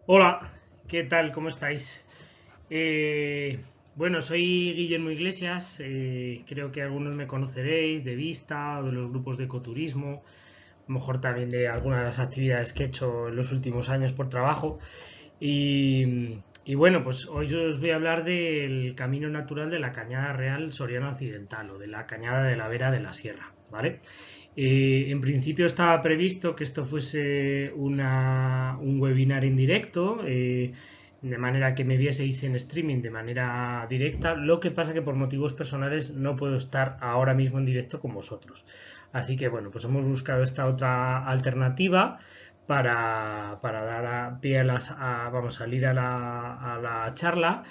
Hola, ¿qué tal? ¿Cómo estáis? Bueno, soy Guillermo Iglesias, creo que algunos me conoceréis de Vista o de los grupos de ecoturismo, a lo mejor también de algunas de las actividades que he hecho en los últimos años por trabajo. Y bueno, pues hoy os voy a hablar del camino natural de la Cañada Real Soriana Occidental o de la Cañada de la Vera de la Sierra, ¿vale? En principio estaba previsto que esto fuese un webinar en directo, de manera que me vieseis en streaming de manera directa. Lo que pasa que por motivos personales no puedo estar ahora mismo en directo con vosotros. Así que bueno, pues hemos buscado esta otra alternativa para dar pie vamos a salir a la charla.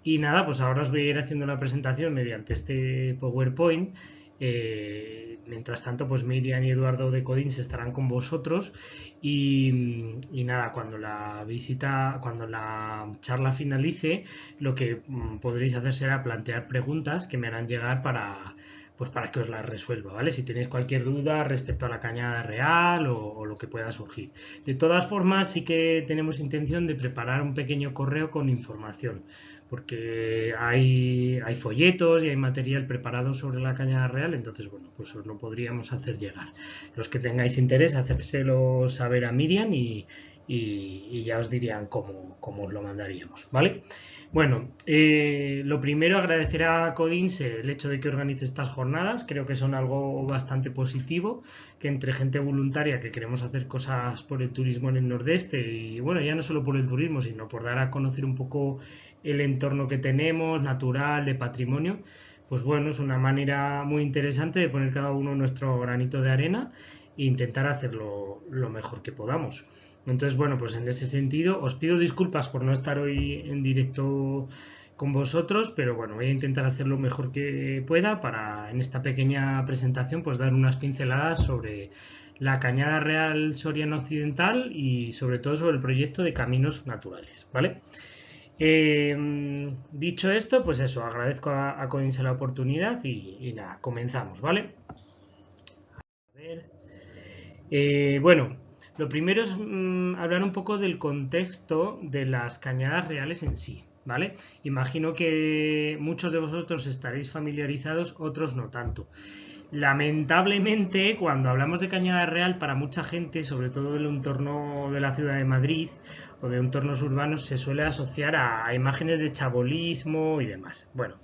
Y nada, pues ahora os voy a ir haciendo la presentación mediante este PowerPoint. Mientras tanto, pues Miriam y Eduardo de Codins estarán con vosotros y nada, cuando la charla finalice, lo que podréis hacer será plantear preguntas que me harán llegar para que os las resuelva, ¿vale? Si tenéis cualquier duda respecto a la cañada real o lo que pueda surgir. De todas formas, sí que tenemos intención de preparar un pequeño correo con información porque hay folletos y hay material preparado sobre la cañada real, entonces, bueno, pues os lo podríamos hacer llegar. Los que tengáis interés, hacérselo saber a Miriam y ya os dirían cómo os lo mandaríamos, ¿vale? Bueno, lo primero agradecer a Codins el hecho de que organice estas jornadas, creo que son algo bastante positivo, que entre gente voluntaria que queremos hacer cosas por el turismo en el Nordeste y bueno, ya no solo por el turismo, sino por dar a conocer un poco el entorno que tenemos, natural, de patrimonio, pues bueno, es una manera muy interesante de poner cada uno nuestro granito de arena e intentar hacerlo lo mejor que podamos. Entonces, bueno, pues en ese sentido os pido disculpas por no estar hoy en directo con vosotros, pero bueno, voy a intentar hacer lo mejor que pueda para en esta pequeña presentación pues dar unas pinceladas sobre la Cañada Real Soriana Occidental y sobre todo sobre el proyecto de caminos naturales, ¿vale? Dicho esto, pues eso, agradezco a Coinse la oportunidad y nada, comenzamos, ¿vale? A ver. Bueno, lo primero es hablar un poco del contexto de las cañadas reales en sí, ¿vale? Imagino que muchos de vosotros estaréis familiarizados, otros no tanto. Lamentablemente, cuando hablamos de Cañada Real, para mucha gente, sobre todo del entorno de la ciudad de Madrid o de entornos urbanos, se suele asociar a imágenes de chabolismo y demás. Bueno,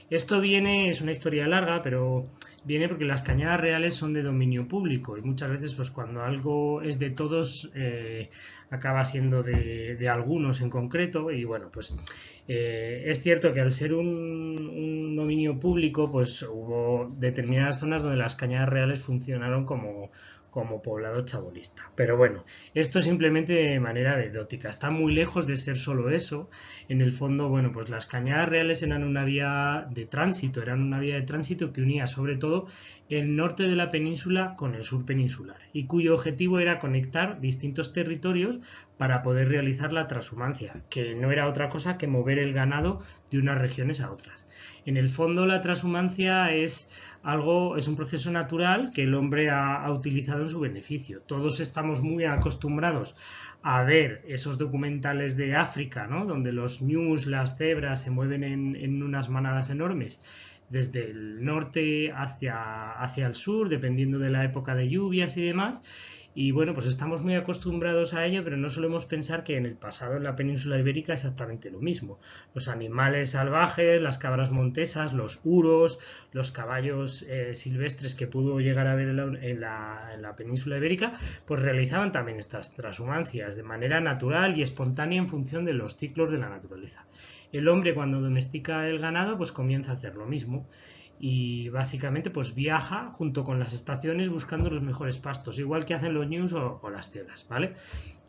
esto viene, es una historia larga, pero viene porque las cañadas reales son de dominio público y muchas veces pues cuando algo es de todos acaba siendo de algunos en concreto y bueno pues es cierto que al ser un dominio público pues hubo determinadas zonas donde las cañadas reales funcionaron como poblado chabolista. Pero bueno, esto simplemente de manera anecdótica. Está muy lejos de ser solo eso. En el fondo, bueno, pues las cañadas reales eran una vía de tránsito, eran una vía de tránsito que unía sobre todo el norte de la península con el sur peninsular y cuyo objetivo era conectar distintos territorios para poder realizar la transhumancia, que no era otra cosa que mover el ganado de unas regiones a otras. En el fondo, la transhumancia es un proceso natural que el hombre ha utilizado en su beneficio. Todos estamos muy acostumbrados a ver esos documentales de África, ¿no? Donde los ñus, las cebras se mueven en unas manadas enormes desde el norte hacia el sur, dependiendo de la época de lluvias y demás. Y bueno, pues estamos muy acostumbrados a ello, pero no solemos pensar que en el pasado en la península ibérica exactamente lo mismo. Los animales salvajes, las cabras montesas, los uros, los caballos silvestres que pudo llegar a ver en la península ibérica, pues realizaban también estas transhumancias de manera natural y espontánea en función de los ciclos de la naturaleza. El hombre cuando domestica el ganado pues comienza a hacer lo mismo y básicamente pues viaja junto con las estaciones buscando los mejores pastos, igual que hacen los ñus o las cebras, ¿vale?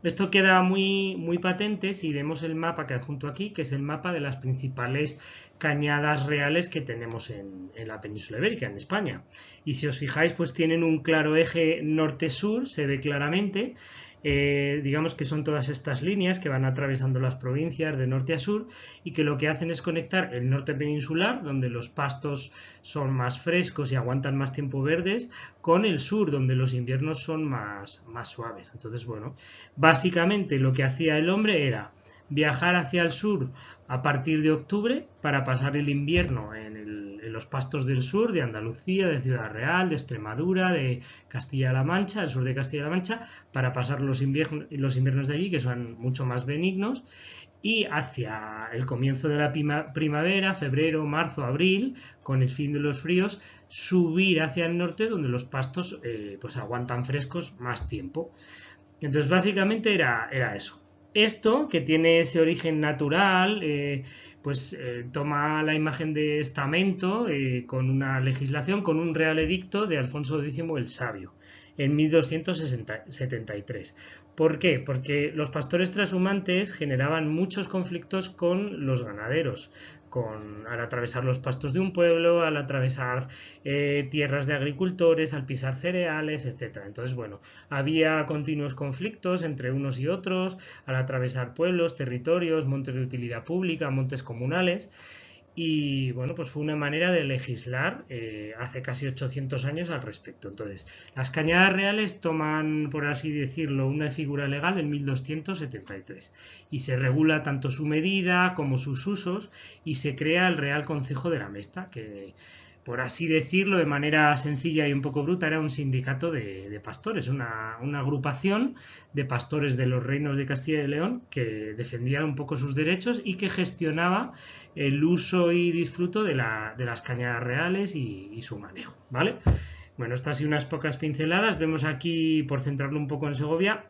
Esto queda muy patente si vemos el mapa que adjunto aquí, que es el mapa de las principales cañadas reales que tenemos en la península ibérica, en España. Y si os fijáis, pues tienen un claro eje norte-sur, se ve claramente, digamos que son todas estas líneas que van atravesando las provincias de norte a sur y que lo que hacen es conectar el norte peninsular, donde los pastos son más frescos y aguantan más tiempo verdes, con el sur, donde los inviernos son más suaves. Entonces, bueno, básicamente lo que hacía el hombre era viajar hacia el sur a partir de octubre para pasar el invierno en los pastos del sur, de Andalucía, de Ciudad Real, de Extremadura, de Castilla-La Mancha, el sur de Castilla-La Mancha, para pasar los inviernos de allí, que son mucho más benignos, y hacia el comienzo de la primavera, febrero, marzo, abril, con el fin de los fríos, subir hacia el norte, donde los pastos pues aguantan frescos más tiempo. Entonces, básicamente era eso. Esto, que tiene ese origen natural, toma la imagen de estamento con una legislación, con un real edicto de Alfonso X el Sabio, en 1273. ¿Por qué? Porque los pastores trashumantes generaban muchos conflictos con los ganaderos, al atravesar los pastos de un pueblo, al atravesar tierras de agricultores, al pisar cereales, etc. Entonces, bueno, había continuos conflictos entre unos y otros, al atravesar pueblos, territorios, montes de utilidad pública, montes comunales. Y bueno, pues fue una manera de legislar hace casi 800 años al respecto. Entonces, las cañadas reales toman, por así decirlo, una figura legal en 1273 y se regula tanto su medida como sus usos y se crea el Real Concejo de la Mesta, que por así decirlo, de manera sencilla y un poco bruta, era un sindicato de pastores, una agrupación de pastores de los reinos de Castilla y León que defendían un poco sus derechos y que gestionaba el uso y disfruto de las cañadas reales y su manejo, ¿vale? Bueno, estas y unas pocas pinceladas. Vemos aquí, por centrarlo un poco en Segovia,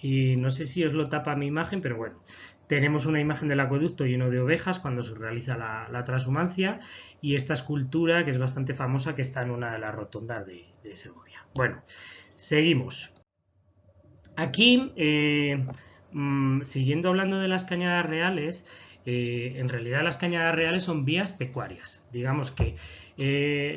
y no sé si os lo tapa mi imagen, pero bueno, tenemos una imagen del acueducto lleno de ovejas cuando se realiza la transhumancia y esta escultura que es bastante famosa que está en una de las rotondas de Segovia. Bueno, seguimos. Aquí, siguiendo hablando de las cañadas reales, en realidad las cañadas reales son vías pecuarias. Digamos que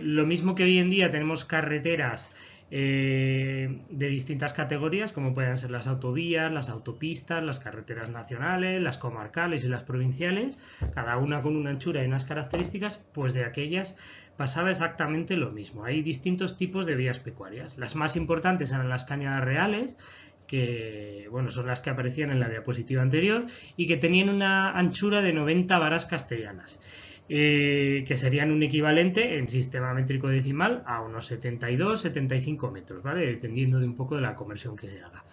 lo mismo que hoy en día tenemos carreteras de distintas categorías, como pueden ser las autovías, las autopistas, las carreteras nacionales, las comarcales y las provinciales, cada una con una anchura y unas características, pues de aquellas pasaba exactamente lo mismo. Hay distintos tipos de vías pecuarias. Las más importantes eran las cañadas reales, que bueno, son las que aparecían en la diapositiva anterior y que tenían una anchura de 90 varas castellanas. Que serían un equivalente en sistema métrico decimal a unos 72-75 metros, ¿vale? Dependiendo de un poco de la conversión que se haga.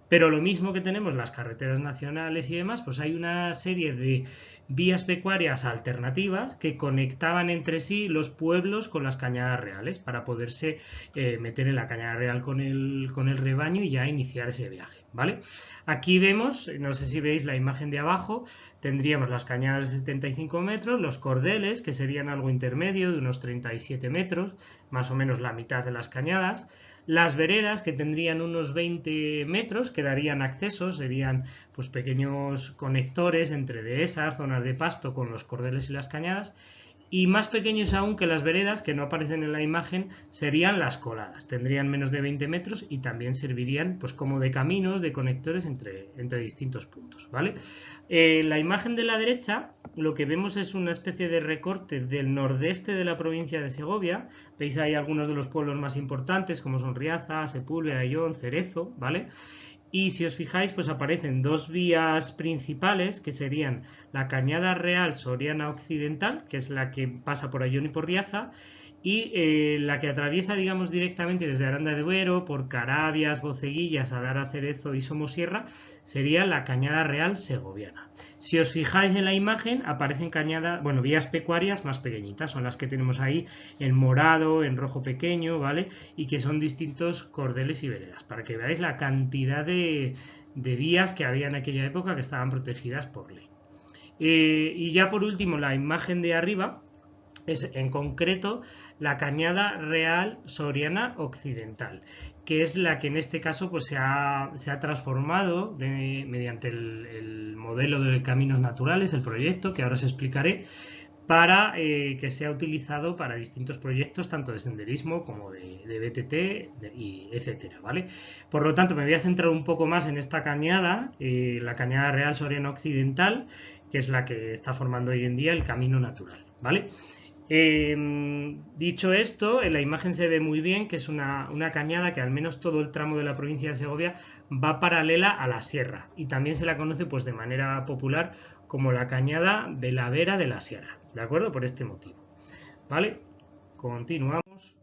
Pero lo mismo que tenemos las carreteras nacionales y demás, pues hay una serie de vías pecuarias alternativas que conectaban entre sí los pueblos con las cañadas reales para poderse meter en la cañada real con el rebaño y ya iniciar ese viaje, ¿vale? Aquí vemos, no sé si veis la imagen de abajo, tendríamos las cañadas de 75 metros, los cordeles, que serían algo intermedio de unos 37 metros, más o menos la mitad de las cañadas, las veredas, que tendrían unos 20 metros, que darían acceso, serían pues pequeños conectores entre dehesas, zonas de pasto con los cordeles y las cañadas, y más pequeños aún que las veredas, que no aparecen en la imagen, serían las coladas. Tendrían menos de 20 metros y también servirían pues como de caminos, de conectores entre distintos puntos, ¿vale? La imagen de la derecha, lo que vemos es una especie de recorte del nordeste de la provincia de Segovia. Veis ahí algunos de los pueblos más importantes, como son Riaza, Sepúlveda, Ayllón, Cerezo, ¿vale? Y si os fijáis, pues aparecen dos vías principales, que serían la Cañada Real Soriana Occidental, que es la que pasa por Ayllón y por Riaza, y la que atraviesa, digamos, directamente desde Aranda de Duero, por Carabias, Boceguillas, Adara, Cerezo y Somosierra, sería la Cañada Real Segoviana. Si os fijáis en la imagen, aparecen vías pecuarias más pequeñitas, son las que tenemos ahí en morado, en rojo pequeño, ¿vale? Y que son distintos cordeles y veredas, para que veáis la cantidad de vías que había en aquella época que estaban protegidas por ley. Y ya por último, la imagen de arriba es en concreto la Cañada Real Soriana Occidental, que es la que en este caso pues se ha transformado mediante el modelo de caminos naturales, el proyecto que ahora os explicaré, para que sea utilizado para distintos proyectos, tanto de senderismo como de BTT, y etcétera, ¿vale? Por lo tanto, me voy a centrar un poco más en esta cañada, la Cañada Real Soriana Occidental, que es la que está formando hoy en día el camino natural, ¿vale? Dicho esto, en la imagen se ve muy bien que es una cañada que al menos todo el tramo de la provincia de Segovia va paralela a la sierra, y también se la conoce pues de manera popular como la cañada de la Vera de la Sierra, ¿de acuerdo? Por este motivo, ¿vale? Continuamos.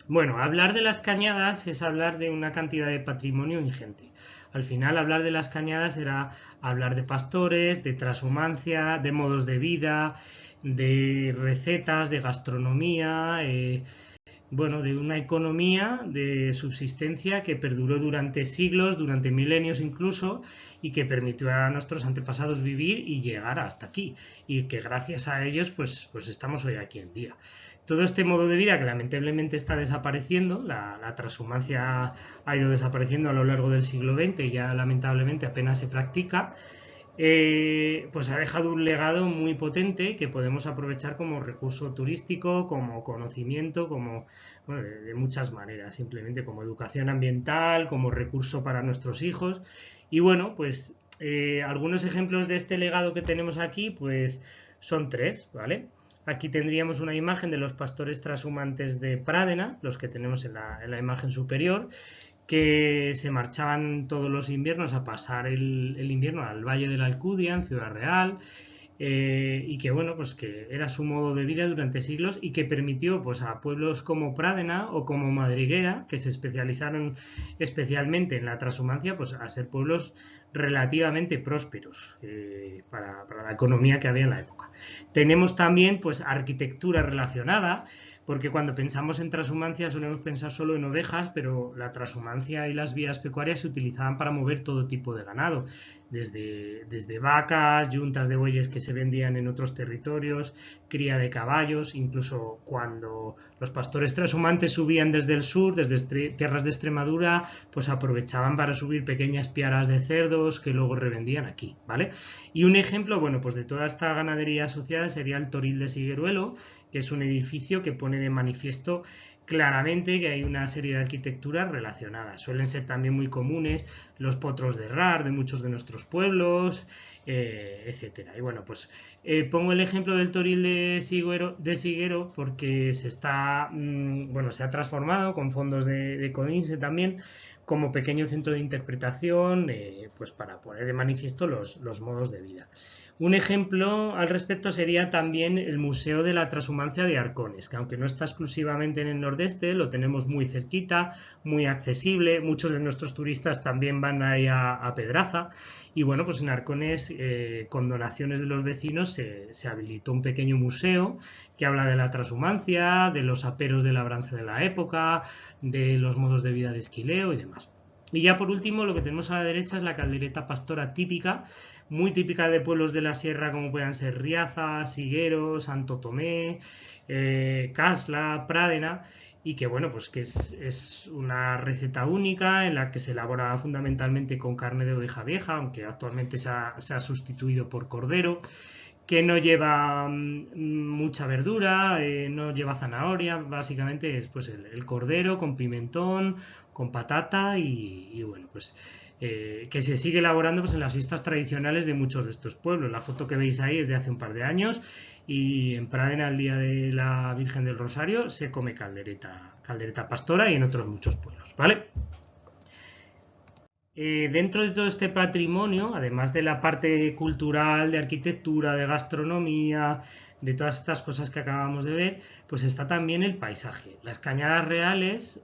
Bueno, hablar de las cañadas es hablar de una cantidad de patrimonio ingente. Al final, hablar de las cañadas era hablar de pastores, de trashumancia, de modos de vida, de recetas, de gastronomía, bueno, de una economía de subsistencia que perduró durante siglos, durante milenios incluso, y que permitió a nuestros antepasados vivir y llegar hasta aquí, y que gracias a ellos pues estamos hoy aquí en día. Todo este modo de vida que lamentablemente está desapareciendo, la transhumancia ha ido desapareciendo a lo largo del siglo XX y ya lamentablemente apenas se practica, pues ha dejado un legado muy potente que podemos aprovechar como recurso turístico, como conocimiento, como bueno, de muchas maneras, simplemente como educación ambiental, como recurso para nuestros hijos. Y bueno, pues algunos ejemplos de este legado que tenemos aquí, pues son tres, ¿vale? Aquí tendríamos una imagen de los pastores trashumantes de Pradena, los que tenemos en la imagen superior, que se marchaban todos los inviernos a pasar el invierno al Valle de la Alcudia, en Ciudad Real, y que bueno, pues que era su modo de vida durante siglos y que permitió pues a pueblos como Pradena o como Madriguera, que se especializaron especialmente en la transhumancia, pues a ser pueblos relativamente prósperos para la economía que había en la época. Tenemos también pues arquitectura relacionada, porque cuando pensamos en transhumancia solemos pensar solo en ovejas, pero la transhumancia y las vías pecuarias se utilizaban para mover todo tipo de ganado, desde vacas, yuntas de bueyes que se vendían en otros territorios, cría de caballos, incluso cuando los pastores transhumantes subían desde el sur, desde tierras de Extremadura, pues aprovechaban para subir pequeñas piaras de cerdos que luego revendían aquí, ¿vale? Y un ejemplo, bueno, pues de toda esta ganadería asociada sería el Toril de Sigueruelo, que es un edificio que pone de manifiesto claramente que hay una serie de arquitecturas relacionadas. Suelen ser también muy comunes los potros de rar de muchos de nuestros pueblos, etcétera. Y bueno, pues pongo el ejemplo del Toril de Siguero porque bueno, se ha transformado con fondos de Codinse también como pequeño centro de interpretación, pues para poner de manifiesto los modos de vida. Un ejemplo al respecto sería también el Museo de la Transhumancia de Arcones, que aunque no está exclusivamente en el nordeste, lo tenemos muy cerquita, muy accesible. Muchos de nuestros turistas también van ahí a Pedraza. Y bueno, pues en Arcones, con donaciones de los vecinos, se habilitó un pequeño museo que habla de la transhumancia, de los aperos de labranza de la época, de los modos de vida de esquileo y demás. Y ya por último, lo que tenemos a la derecha es la caldereta pastora típica, muy típica de pueblos de la sierra como puedan ser Riaza, Siguero, Santo Tomé, Casla, Pradena, y que bueno, pues que es una receta única en la que se elabora fundamentalmente con carne de oveja vieja, aunque actualmente se ha sustituido por cordero, que no lleva mucha verdura, no lleva zanahoria, básicamente es pues el cordero con pimentón, con patata y bueno, pues que se sigue elaborando pues en las fiestas tradicionales de muchos de estos pueblos. La foto que veis ahí es de hace un par de años y en Pradena, el día de la Virgen del Rosario, se come caldereta pastora y en otros muchos pueblos, ¿vale? Dentro de todo este patrimonio, además de la parte cultural, de arquitectura, de gastronomía, de todas estas cosas que acabamos de ver, pues está también el paisaje. Las cañadas reales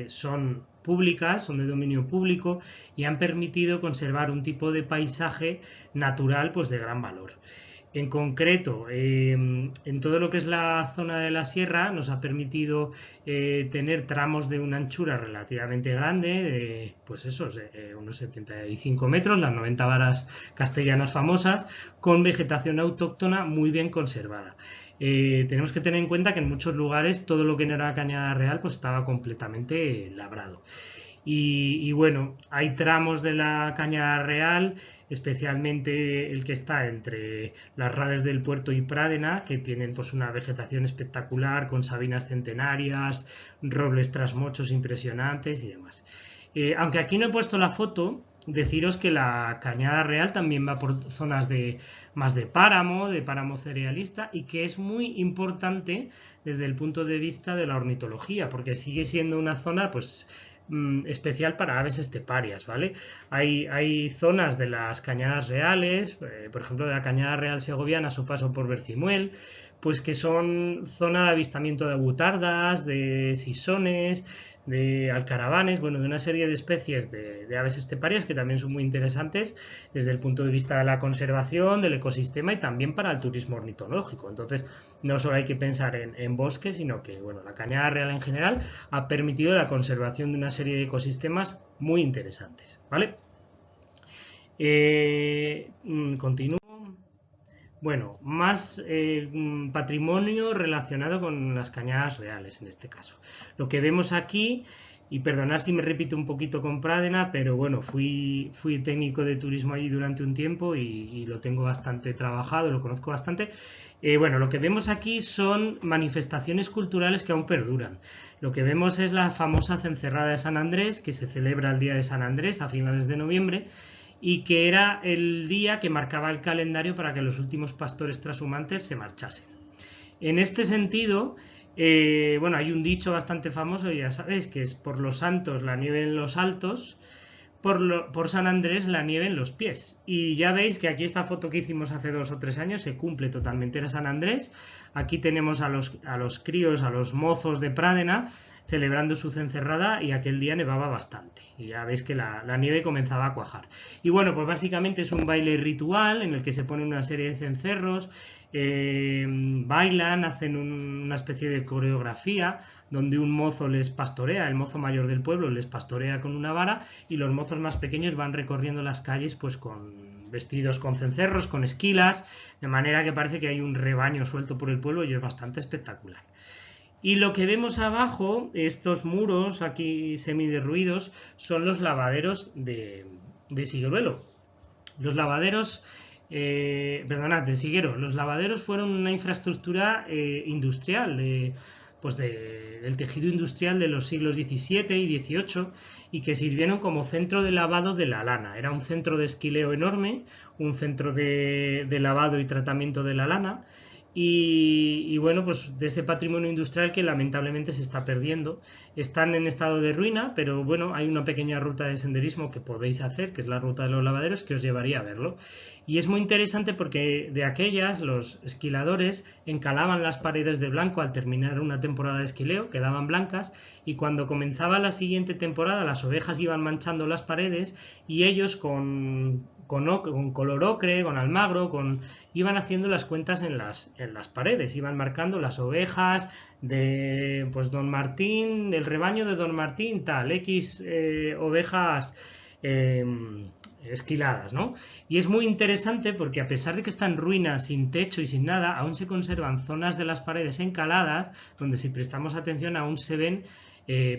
son públicas, son de dominio público y han permitido conservar un tipo de paisaje natural pues de gran valor. En concreto, en todo lo que es la zona de la sierra nos ha permitido tener tramos de una anchura relativamente grande, de, pues esos, unos 75 metros, las 90 varas castellanas famosas, con vegetación autóctona muy bien conservada. Tenemos que tener en cuenta que en muchos lugares todo lo que no era cañada real pues estaba completamente labrado. Y bueno, hay tramos de la Cañada Real, especialmente el que está entre las Rades del Puerto y Prádena, que tienen pues una vegetación espectacular con sabinas centenarias, robles trasmochos impresionantes y demás. Aunque aquí no he puesto la foto, deciros que la Cañada Real también va por zonas de más de páramo cerealista, y que es muy importante desde el punto de vista de la ornitología, porque sigue siendo una zona pues especial para aves esteparias, ¿vale? Hay zonas de las cañadas reales, por ejemplo de la Cañada Real Segoviana a su paso por Bercimuel, pues que son zona de avistamiento de avutardas, de sisones, de alcaravanes, bueno, de una serie de especies de aves esteparias que también son muy interesantes desde el punto de vista de la conservación, del ecosistema y también para el turismo ornitológico. Entonces, no solo hay que pensar en bosques, sino que, bueno, la Cañada Real en general ha permitido la conservación de una serie de ecosistemas muy interesantes, ¿vale? Continúo. Bueno, más patrimonio relacionado con las cañadas reales en este caso. Lo que vemos aquí, y perdonad si me repito un poquito con Prádena, pero bueno, fui técnico de turismo allí durante un tiempo y lo tengo bastante trabajado, lo conozco bastante. Bueno, lo que vemos aquí son manifestaciones culturales que aún perduran. Lo que vemos es la famosa cencerrada de San Andrés, que se celebra el día de San Andrés a finales de noviembre, y que era el día que marcaba el calendario para que los últimos pastores trashumantes se marchasen. En este sentido, bueno, hay un dicho bastante famoso, ya sabéis, que es por los santos la nieve en los altos, por San Andrés la nieve en los pies. Y ya veis que aquí esta foto que hicimos hace 2 o 3 años se cumple totalmente. Era San Andrés. Aquí tenemos a los críos, a los mozos de Prádena celebrando su cencerrada, y aquel día nevaba bastante. Y ya veis que la nieve comenzaba a cuajar. Y bueno, pues básicamente es un baile ritual en el que se pone una serie de cencerros, bailan, hacen una especie de coreografía donde un mozo les pastorea, el mozo mayor del pueblo les pastorea con una vara, y los mozos más pequeños van recorriendo las calles pues con vestidos con cencerros, con esquilas, de manera que parece que hay un rebaño suelto por el pueblo y es bastante espectacular. Y lo que vemos abajo, estos muros aquí semiderruidos, son los lavaderos de Sigueruelo. Los lavaderos, perdonad, de Siguero. Los lavaderos fueron una infraestructura industrial, del tejido industrial de los siglos XVII y XVIII, y que sirvieron como centro de lavado de la lana. Era un centro de esquileo enorme, un centro de lavado y tratamiento de la lana. Y bueno, pues de ese patrimonio industrial que lamentablemente se está perdiendo. Están en estado de ruina, pero bueno, hay una pequeña ruta de senderismo que podéis hacer, que es la ruta de los lavaderos, que os llevaría a verlo. Y es muy interesante porque de aquellas los esquiladores encalaban las paredes de blanco al terminar una temporada de esquileo, quedaban blancas, y cuando comenzaba la siguiente temporada las ovejas iban manchando las paredes, y ellos con color ocre, con almagro, iban haciendo las cuentas en las paredes, iban marcando las ovejas de pues Don Martín, el rebaño de Don Martín, tal, X ovejas esquiladas, ¿no? Y es muy interesante porque a pesar de que están ruinas, sin techo y sin nada, aún se conservan zonas de las paredes encaladas, donde si prestamos atención aún se ven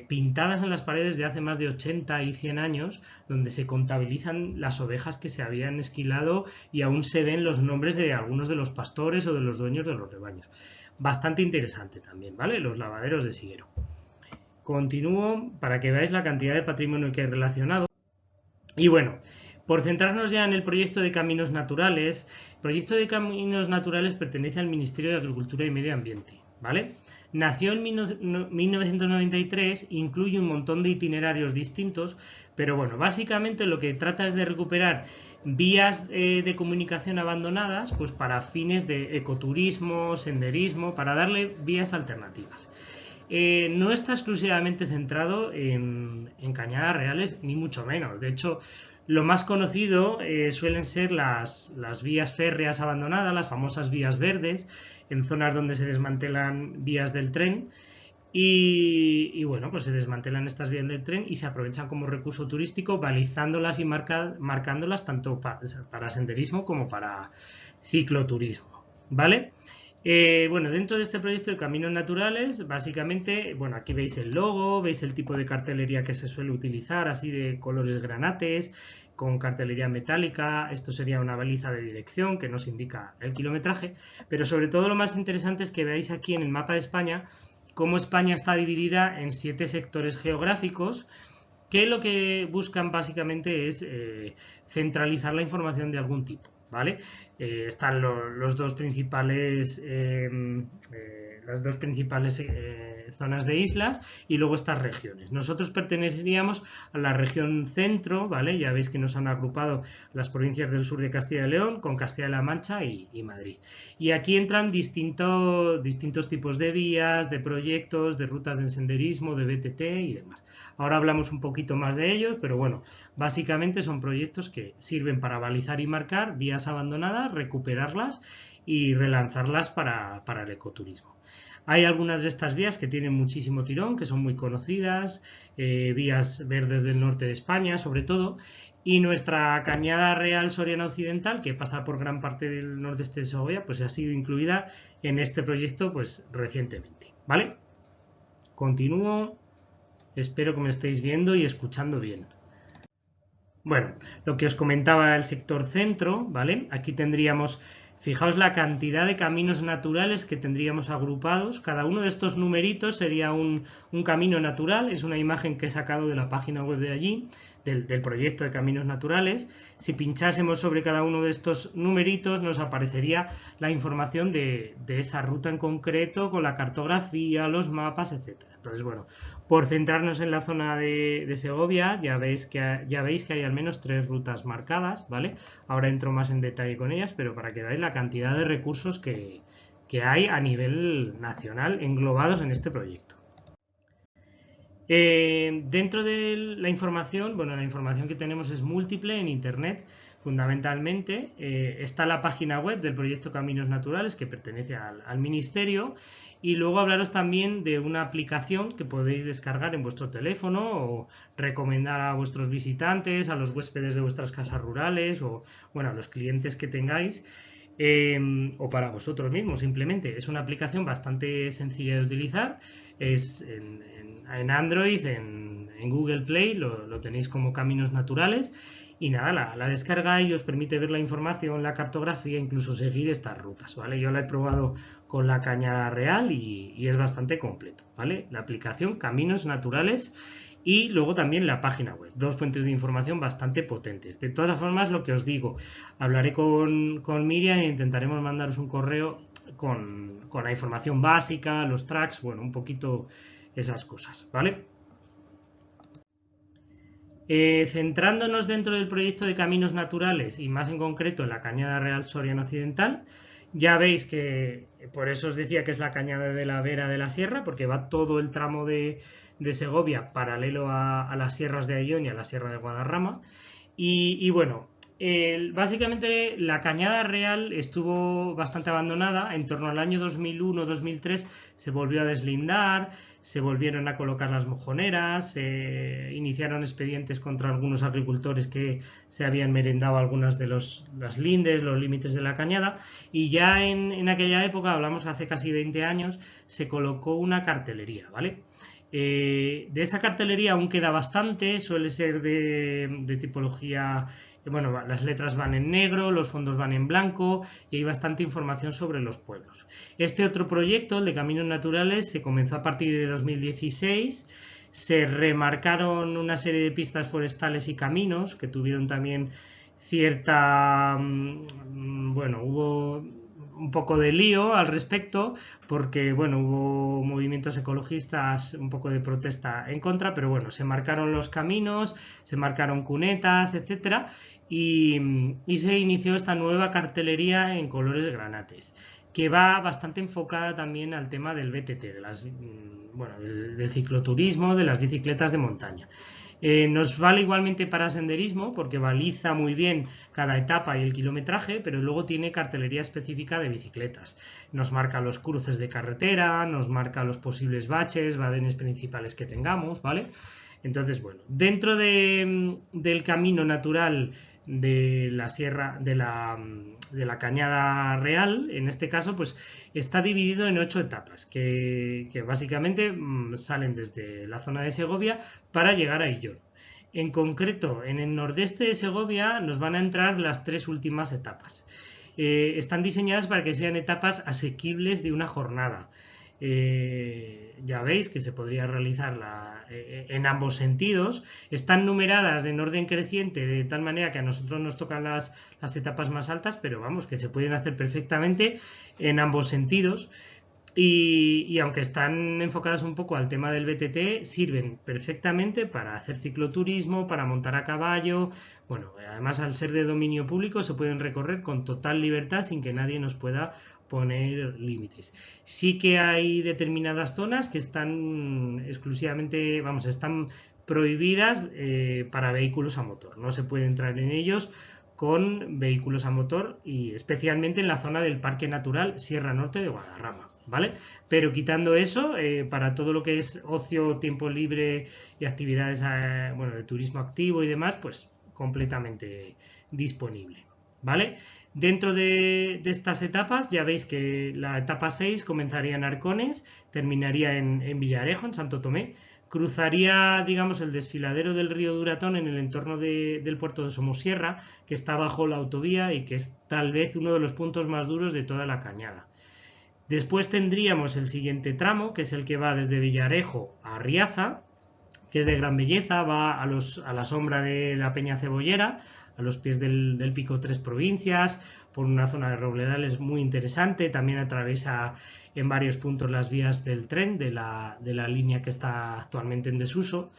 pintadas en las paredes de hace más de 80 y 100 años, donde se contabilizan las ovejas que se habían esquilado, y aún se ven los nombres de algunos de los pastores o de los dueños de los rebaños. Bastante interesante también, ¿vale? Los lavaderos de Siguero. Continúo para que veáis la cantidad de patrimonio que he relacionado. Y bueno, por centrarnos ya en el proyecto de Caminos Naturales, el proyecto de Caminos Naturales pertenece al Ministerio de Agricultura y Medio Ambiente, ¿vale? Nació en 1993, incluye un montón de itinerarios distintos, pero bueno, básicamente lo que trata es de recuperar vías de comunicación abandonadas, pues para fines de ecoturismo, senderismo, para darle vías alternativas. No está exclusivamente centrado en cañadas reales, ni mucho menos. De hecho, lo más conocido suelen ser las vías férreas abandonadas, las famosas vías verdes, en zonas donde se desmantelan vías del tren. Y bueno, pues se desmantelan estas vías del tren y se aprovechan como recurso turístico, balizándolas y marcándolas tanto para senderismo como para cicloturismo, ¿vale? Bueno, dentro de este proyecto de Caminos Naturales, básicamente, bueno, aquí veis el logo, veis el tipo de cartelería que se suele utilizar, así de colores granates, con cartelería metálica. Esto sería una baliza de dirección que nos indica el kilometraje, pero sobre todo lo más interesante es que veáis aquí en el mapa de España cómo España está dividida en 7 sectores geográficos que lo que buscan básicamente es centralizar la información de algún tipo, ¿vale? Están los dos principales, las dos principales zonas de islas y luego estas regiones. Nosotros perteneceríamos a la región centro, ¿vale? Ya veis que nos han agrupado las provincias del sur de Castilla y León con Castilla-La Mancha y Madrid. Y aquí entran distintos tipos de vías, de proyectos, de rutas de senderismo, de BTT y demás. Ahora hablamos un poquito más de ellos, pero bueno, básicamente son proyectos que sirven para balizar y marcar vías abandonadas, recuperarlas y relanzarlas para el ecoturismo. Hay algunas de estas vías que tienen muchísimo tirón, que son muy conocidas, vías verdes del norte de España sobre todo, y nuestra Cañada Real Soriana Occidental, que pasa por gran parte del nordeste de Segovia, pues ha sido incluida en este proyecto pues recientemente, ¿vale? Continúo. Espero que me estéis viendo y escuchando bien. Bueno, lo que os comentaba el sector centro, ¿vale? Aquí tendríamos, fijaos la cantidad de caminos naturales que tendríamos agrupados. Cada uno de estos numeritos sería un camino natural. Es una imagen que he sacado de la página web de allí, del proyecto de caminos naturales. Si pinchásemos sobre cada uno de estos numeritos, nos aparecería la información de esa ruta en concreto, con la cartografía, los mapas, etc. Entonces, bueno, por centrarnos en la zona de Segovia, ya veis que hay al menos 3 rutas marcadas, ¿vale? Ahora entro más en detalle con ellas, pero para que veáis la cantidad de recursos que hay a nivel nacional englobados en este proyecto. Dentro de la información, bueno, la información que tenemos es múltiple en Internet, fundamentalmente. Está la página web del proyecto Caminos Naturales, que pertenece al Ministerio, y luego hablaros también de una aplicación que podéis descargar en vuestro teléfono o recomendar a vuestros visitantes, a los huéspedes de vuestras casas rurales o, bueno, a los clientes que tengáis. O para vosotros mismos, simplemente. Es una aplicación bastante sencilla de utilizar. Es en Android, en Google Play, lo tenéis como Caminos Naturales. Y nada, la descarga y os permite ver la información, la cartografía, incluso seguir estas rutas, ¿vale? Yo la he probado con la Cañada Real y es bastante completo, ¿vale? La aplicación Caminos Naturales y luego también la página web. Dos fuentes de información bastante potentes. De todas formas, lo que os digo, hablaré con Miriam e intentaremos mandaros un correo con la información básica, los tracks, bueno, un poquito esas cosas, ¿vale? Centrándonos dentro del proyecto de Caminos Naturales y más en concreto en la Cañada Real Soriana Occidental, ya veis que por eso os decía que es la Cañada de la Vera de la Sierra, porque va todo el tramo de Segovia paralelo a las sierras de Ayllón y a la Sierra de Guadarrama. Y bueno, básicamente la Cañada Real estuvo bastante abandonada. En torno al año 2001-2003 se volvió a deslindar, se volvieron a colocar las mojoneras, se iniciaron expedientes contra algunos agricultores que se habían merendado algunas de las lindes, los límites de la cañada, y ya en aquella época, hablamos hace casi 20 años, se colocó una cartelería, ¿vale? De esa cartelería aún queda bastante, suele ser de tipología, bueno, las letras van en negro, los fondos van en blanco y hay bastante información sobre los pueblos. Este otro proyecto, el de Caminos Naturales, se comenzó a partir de 2016, se remarcaron una serie de pistas forestales y caminos que tuvieron también cierta, bueno, hubo un poco de lío al respecto porque, bueno, hubo movimientos ecologistas, un poco de protesta en contra, pero bueno, se marcaron los caminos, se marcaron cunetas, etcétera, y se inició esta nueva cartelería en colores granates, que va bastante enfocada también al tema del BTT, bueno, del cicloturismo, de las bicicletas de montaña. Nos vale igualmente para senderismo porque baliza muy bien cada etapa y el kilometraje, pero luego tiene cartelería específica de bicicletas. Nos marca los cruces de carretera, nos marca los posibles baches, badenes principales que tengamos, ¿vale? Entonces, bueno, dentro del camino natural de la sierra de la Cañada Real, en este caso, pues está dividido en 8 etapas que básicamente salen desde la zona de Segovia para llegar a Illón. En concreto, en el nordeste de Segovia nos van a entrar las 3 últimas etapas. Están diseñadas para que sean etapas asequibles de una jornada. Ya veis que se podría realizar en ambos sentidos. Están numeradas en orden creciente de tal manera que a nosotros nos tocan las etapas más altas, pero vamos, que se pueden hacer perfectamente en ambos sentidos. Y aunque están enfocadas un poco al tema del BTT, sirven perfectamente para hacer cicloturismo, para montar a caballo. Bueno, además al ser de dominio público se pueden recorrer con total libertad sin que nadie nos pueda poner límites. Sí que hay determinadas zonas que están exclusivamente, vamos, están prohibidas para vehículos a motor. No se puede entrar en ellos con vehículos a motor y especialmente en la zona del Parque Natural Sierra Norte de Guadarrama, ¿vale? Pero quitando eso, para todo lo que es ocio, tiempo libre y actividades bueno, de turismo activo y demás, pues completamente disponible, ¿vale? Dentro de estas etapas ya veis que la etapa 6 comenzaría en Arcones, terminaría en Villarejo, en Santo Tomé, cruzaría, digamos, el desfiladero del río Duratón en el entorno del puerto de Somosierra, que está bajo la autovía y que es tal vez uno de los puntos más duros de toda la cañada. Después tendríamos el siguiente tramo, que es el que va desde Villarejo a Riaza, que es de gran belleza, va a la sombra de la Peña Cebollera, a los pies del Pico Tres Provincias, por una zona de robledales muy interesante, también atraviesa en varios puntos las vías del tren de la línea que está actualmente en desuso.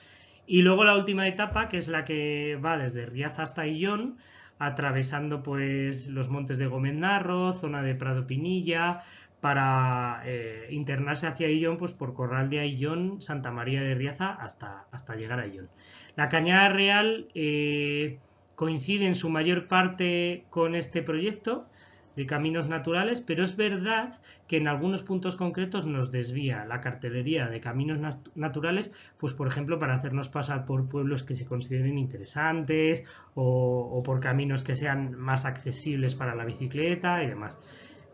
Y luego la última etapa, que es la que va desde Riaza hasta Illón, atravesando pues los montes de Gomendárro, zona de Prado Pinilla, para internarse hacia Illón, pues por Corral de Aillón, Santa María de Riaza, hasta llegar a Illón. La Cañada Real coincide en su mayor parte con este proyecto de caminos naturales, pero es verdad que en algunos puntos concretos nos desvía la cartelería de caminos naturales, pues por ejemplo para hacernos pasar por pueblos que se consideren interesantes o por caminos que sean más accesibles para la bicicleta y demás.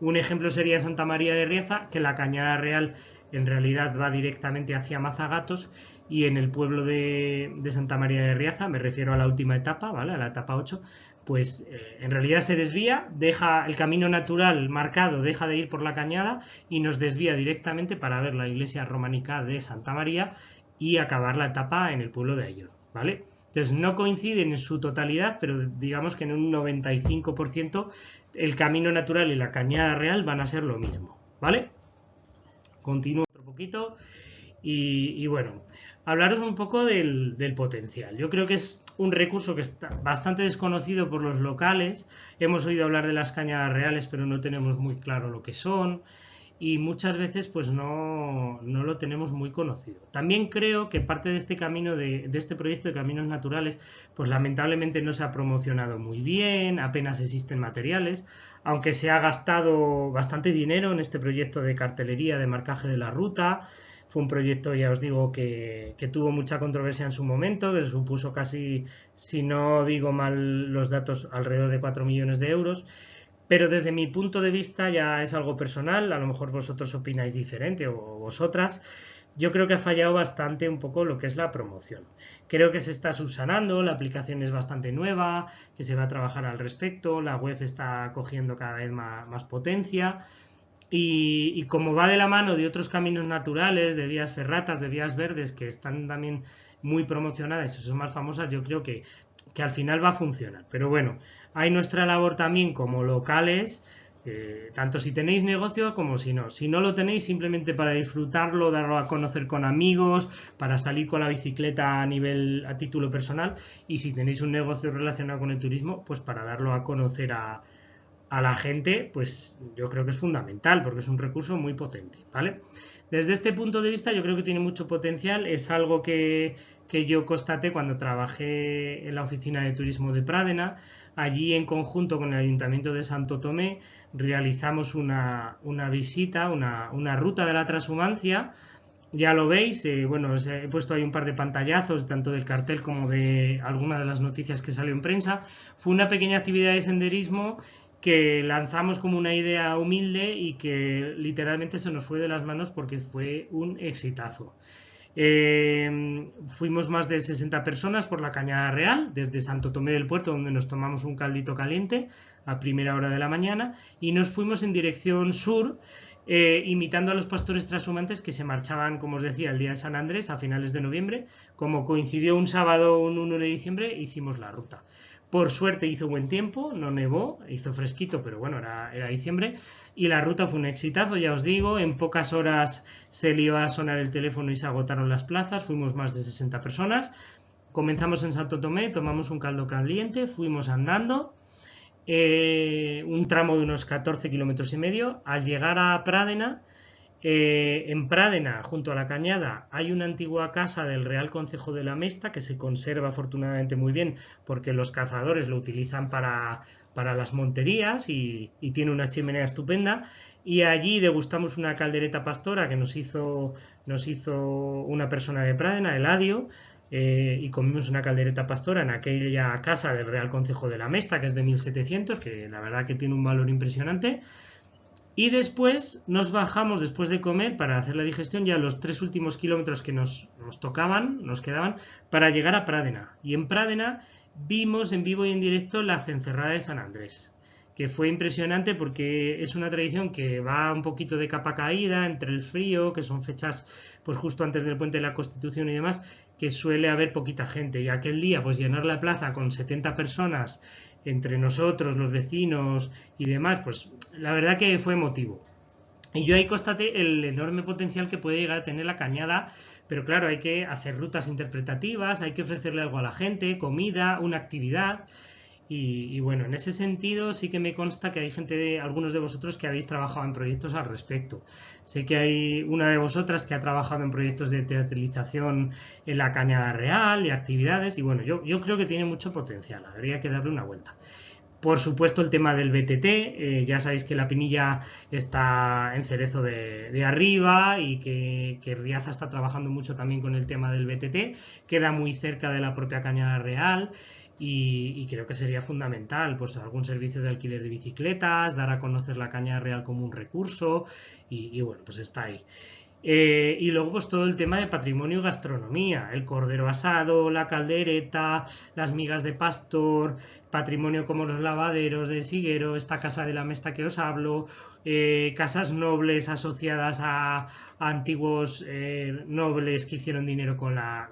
Un ejemplo sería Santa María de Riaza, que la Cañada Real en realidad va directamente hacia Mazagatos, y en el pueblo de Santa María de Riaza, me refiero a la última etapa, ¿vale? A la etapa 8, pues en realidad se desvía, deja el camino natural marcado, deja de ir por la cañada y nos desvía directamente para ver la iglesia románica de Santa María y acabar la etapa en el pueblo de Aillón, ¿vale? Entonces no coinciden en su totalidad, pero digamos que en un 95% el camino natural y la cañada real van a ser lo mismo, ¿vale? Continúo otro poquito y bueno, hablaros un poco del potencial. Yo creo que es un recurso que está bastante desconocido por los locales. Hemos oído hablar de las cañadas reales, pero no tenemos muy claro lo que son y muchas veces pues no lo tenemos muy conocido. También creo que parte de este camino, de este proyecto de caminos naturales, pues lamentablemente no se ha promocionado muy bien, apenas existen materiales, aunque se ha gastado bastante dinero en este proyecto de cartelería, de marcaje de la ruta. Fue un proyecto, ya os digo, que tuvo mucha controversia en su momento, que supuso casi, si no digo mal los datos, alrededor de 4 millones de euros. Pero desde mi punto de vista ya es algo personal, a lo mejor vosotros opináis diferente o vosotras. Yo creo que ha fallado bastante un poco lo que es la promoción. Creo que se está subsanando, la aplicación es bastante nueva, que se va a trabajar al respecto, la web está cogiendo cada vez más potencia. Y como va de la mano de otros caminos naturales, de vías ferratas, de vías verdes, que están también muy promocionadas y son más famosas, yo creo que al final va a funcionar. Pero bueno, hay nuestra labor también como locales, tanto si tenéis negocio como si no. Si no lo tenéis, simplemente para disfrutarlo, darlo a conocer con amigos, para salir con la bicicleta a título personal. Y si tenéis un negocio relacionado con el turismo, pues para darlo a conocer a la gente, pues yo creo que es fundamental porque es un recurso muy potente, ¿vale? Desde este punto de vista yo creo que tiene mucho potencial, es algo que yo constaté cuando trabajé en la oficina de turismo de Pradena. Allí en conjunto con el Ayuntamiento de Santo Tomé realizamos una visita, una ruta de la transhumancia Ya lo veis, bueno, he puesto ahí un par de pantallazos, tanto del cartel como de alguna de las noticias que salió en prensa. Fue una pequeña actividad de senderismo que lanzamos como una idea humilde y que literalmente se nos fue de las manos porque fue un exitazo. Fuimos más de 60 personas por la Cañada Real, desde Santo Tomé del Puerto, donde nos tomamos un caldito caliente a primera hora de la mañana, y nos fuimos en dirección sur, imitando a los pastores trashumantes que se marchaban, como os decía, el día de San Andrés a finales de noviembre. Como coincidió un sábado, un 1 de diciembre, hicimos la ruta. Por suerte hizo buen tiempo, no nevó, hizo fresquito, pero bueno, era diciembre. Y la ruta fue un exitazo, ya os digo. En pocas horas se le iba a sonar el teléfono y se agotaron las plazas. Fuimos más de 60 personas. Comenzamos en Santo Tomé, tomamos un caldo caliente, fuimos andando. Un tramo de unos 14 kilómetros y medio. Al llegar a Prádena, en Prádena, junto a la cañada, hay una antigua casa del Real Concejo de la Mesta que se conserva afortunadamente muy bien porque los cazadores lo utilizan para las monterías y tiene una chimenea estupenda. Y allí degustamos una caldereta pastora que nos hizo una persona de Prádena, Eladio, y comimos una caldereta pastora en aquella casa del Real Concejo de la Mesta, que es de 1700, que la verdad que tiene un valor impresionante. Y después nos bajamos, después de comer, para hacer la digestión, ya los 3 últimos kilómetros que nos tocaban, nos quedaban, para llegar a Prádena. Y en Prádena vimos en vivo y en directo la cencerrada de San Andrés, que fue impresionante porque es una tradición que va un poquito de capa caída entre el frío, que son fechas pues justo antes del puente de la Constitución y demás, que suele haber poquita gente. Y aquel día, pues llenar la plaza con 70 personas entre nosotros, los vecinos y demás, pues la verdad que fue emotivo. Y yo ahí constaté el enorme potencial que puede llegar a tener la cañada, pero claro, hay que hacer rutas interpretativas, hay que ofrecerle algo a la gente, comida, una actividad. Y bueno, en ese sentido sí que me consta que hay gente, algunos de vosotros que habéis trabajado en proyectos al respecto. Sé que hay una de vosotras que ha trabajado en proyectos de teatralización en la Cañada Real y actividades, y bueno, yo creo que tiene mucho potencial, habría que darle una vuelta. Por supuesto, el tema del BTT, ya sabéis que la Pinilla está en Cerezo de arriba y que Riaza está trabajando mucho también con el tema del BTT, queda muy cerca de la propia Cañada Real y creo que sería fundamental, pues algún servicio de alquiler de bicicletas, dar a conocer la Cañada Real como un recurso y bueno, pues está ahí. Y luego pues todo el tema de patrimonio y gastronomía, el cordero asado, la caldereta, las migas de pastor, patrimonio como los lavaderos de Siguero, esta casa de la Mesta que os hablo, casas nobles asociadas a antiguos nobles que hicieron dinero con la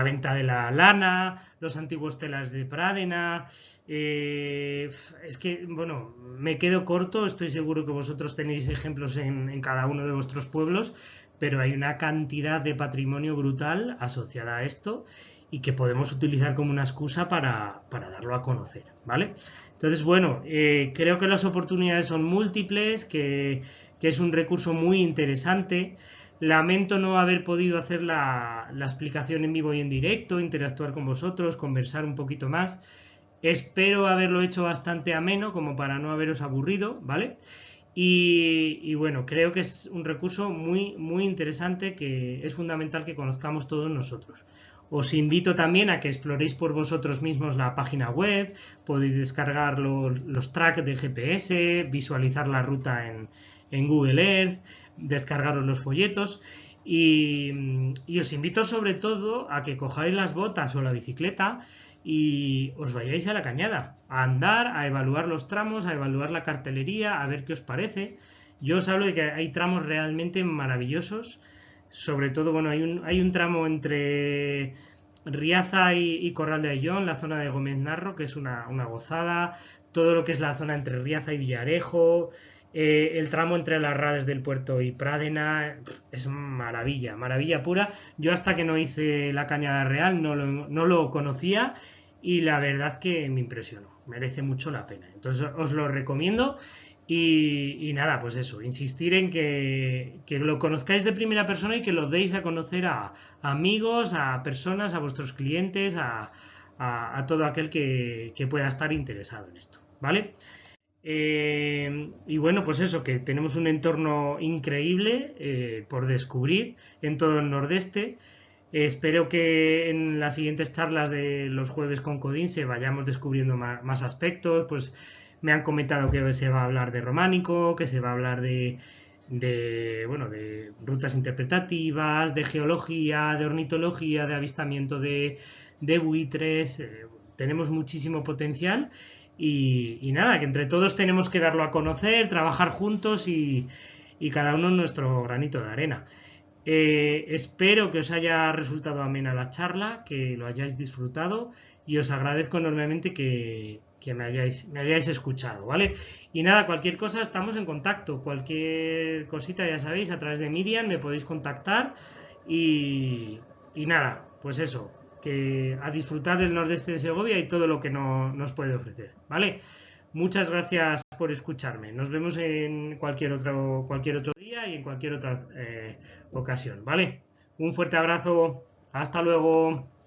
venta de la lana, los antiguos telas de Prádena. Es que, bueno, me quedo corto, estoy seguro que vosotros tenéis ejemplos en cada uno de vuestros pueblos, pero hay una cantidad de patrimonio brutal asociada a esto y que podemos utilizar como una excusa para darlo a conocer, ¿vale? Entonces, bueno, creo que las oportunidades son múltiples, que es un recurso muy interesante. Lamento no haber podido hacer la explicación en vivo y en directo, interactuar con vosotros, conversar un poquito más. Espero haberlo hecho bastante ameno como para no haberos aburrido, ¿vale? Y bueno, creo que es un recurso muy, muy interesante que es fundamental que conozcamos todos nosotros. Os invito también a que exploréis por vosotros mismos la página web, podéis descargar los tracks de GPS, visualizar la ruta en Google Earth, descargaros los folletos y os invito sobre todo a que cojáis las botas o la bicicleta y os vayáis a la cañada, a andar, a evaluar los tramos, a evaluar la cartelería, a ver qué os parece. Yo os hablo de que hay tramos realmente maravillosos, sobre todo, bueno, hay un tramo entre Riaza y Corral de Ayllón, la zona de Gómez Narro, que es una gozada, todo lo que es la zona entre Riaza y Villarejo, el tramo entre las Rades del Puerto y Prádena, es maravilla, maravilla pura. Yo hasta que no hice la Cañada Real no lo conocía y la verdad que me impresionó, merece mucho la pena. Entonces os lo recomiendo y nada, pues eso, insistir en que lo conozcáis de primera persona y que lo deis a conocer a amigos, a personas, a vuestros clientes, a todo aquel que pueda estar interesado en esto, ¿vale? Y bueno, pues eso, que tenemos un entorno increíble por descubrir en todo el Nordeste. Espero que en las siguientes charlas de los jueves con Codinse vayamos descubriendo más aspectos. Pues me han comentado que se va a hablar de románico, que se va a hablar bueno, de rutas interpretativas, de geología, de ornitología, de avistamiento de buitres. Tenemos muchísimo potencial y nada, que entre todos tenemos que darlo a conocer, trabajar juntos y cada uno en nuestro granito de arena. Espero que os haya resultado amena la charla, que lo hayáis disfrutado y os agradezco enormemente que me hayáis escuchado, ¿vale? Y nada, cualquier cosa estamos en contacto, cualquier cosita ya sabéis, a través de Miriam me podéis contactar y nada, pues eso, que a disfrutar del nordeste de Segovia y todo lo que nos puede ofrecer, ¿vale? Muchas gracias por escucharme. Nos vemos en cualquier otro día y en cualquier otra ocasión, ¿vale? Un fuerte abrazo. Hasta luego.